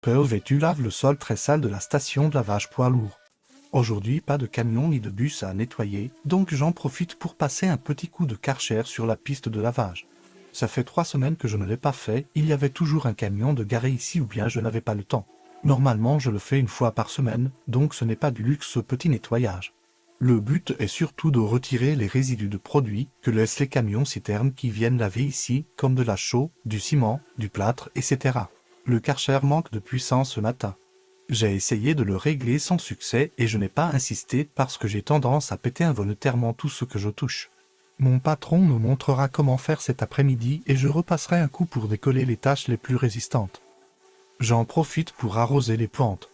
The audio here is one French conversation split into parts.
Peuve et tu laves le sol très sale de la station de lavage poids lourd. Aujourd'hui, pas de camion ni de bus à nettoyer, donc j'en profite pour passer un petit coup de Karcher sur la piste de lavage. Ça fait 3 semaines que je ne l'ai pas fait, il y avait toujours un camion de garé ici ou bien je n'avais pas le temps. Normalement, je le fais une fois par semaine, donc ce n'est pas du luxe ce petit nettoyage. Le but est surtout de retirer les résidus de produits que laissent les camions citernes qui viennent laver ici, comme de la chaux, du ciment, du plâtre, etc. Le Karcher manque de puissance ce matin. J'ai essayé de le régler sans succès et je n'ai pas insisté parce que j'ai tendance à péter involontairement tout ce que je touche. Mon patron me montrera comment faire cet après-midi et je repasserai un coup pour décoller les tâches les plus résistantes. J'en profite pour arroser les plantes.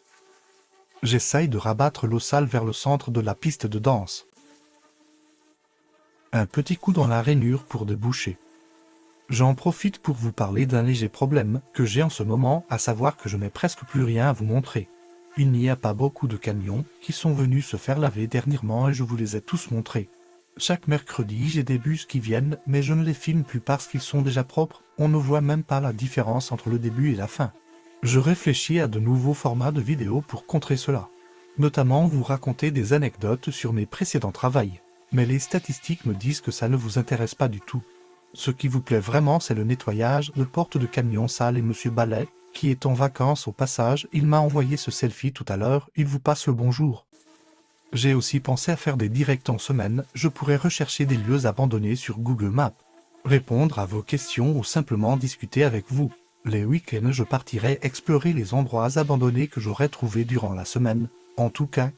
J'essaye de rabattre l'eau sale vers le centre de la piste de danse. Un petit coup dans la rainure pour déboucher. J'en profite pour vous parler d'un léger problème que j'ai en ce moment, à savoir que je n'ai presque plus rien à vous montrer. Il n'y a pas beaucoup de camions qui sont venus se faire laver dernièrement et je vous les ai tous montrés. Chaque mercredi, j'ai des bus qui viennent, mais je ne les filme plus parce qu'ils sont déjà propres, on ne voit même pas la différence entre le début et la fin. Je réfléchis à de nouveaux formats de vidéos pour contrer cela. Notamment vous raconter des anecdotes sur mes précédents travails. Mais les statistiques me disent que ça ne vous intéresse pas du tout. Ce qui vous plaît vraiment, c'est le nettoyage de portes de camions sales et Monsieur Ballet, qui est en vacances au passage, il m'a envoyé ce selfie tout à l'heure, il vous passe le bonjour. J'ai aussi pensé à faire des directs en semaine, je pourrais rechercher des lieux abandonnés sur Google Maps, répondre à vos questions ou simplement discuter avec vous. Les week-ends, je partirai explorer les endroits abandonnés que j'aurais trouvés durant la semaine. En tout cas,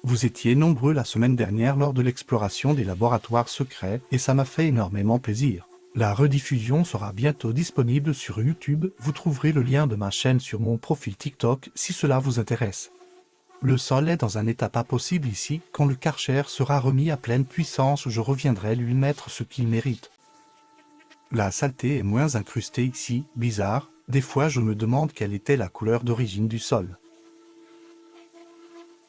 vous étiez nombreux la semaine dernière lors de l'exploration des laboratoires secrets et ça m'a fait énormément plaisir. La rediffusion sera bientôt disponible sur YouTube, vous trouverez le lien de ma chaîne sur mon profil TikTok si cela vous intéresse. Le sol est dans un état pas possible ici, quand le Karcher sera remis à pleine puissance je reviendrai lui mettre ce qu'il mérite. La saleté est moins incrustée ici, bizarre, des fois je me demande quelle était la couleur d'origine du sol.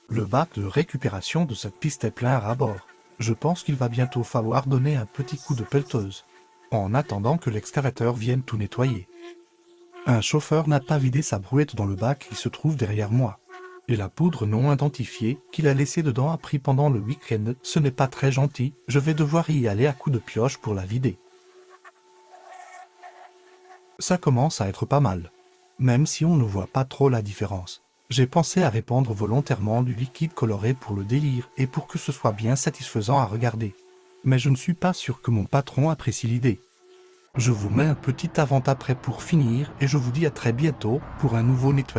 Le bac de récupération de cette piste est plein à ras-bord. Je pense qu'il va bientôt falloir donner un petit coup de pelleteuse, en attendant que l'excavateur vienne tout nettoyer. Un chauffeur n'a pas vidé sa brouette dans le bac qui se trouve derrière moi. Et la poudre non identifiée qu'il a laissée dedans a pris pendant le week-end, ce n'est pas très gentil, je vais devoir y aller à coups de pioche pour la vider. Ça commence à être pas mal, même si on ne voit pas trop la différence. J'ai pensé à répandre volontairement du liquide coloré pour le délire et pour que ce soit bien satisfaisant à regarder. Mais je ne suis pas sûr que mon patron apprécie l'idée. Je vous mets un petit avant-après pour finir et je vous dis à très bientôt pour un nouveau nettoyage.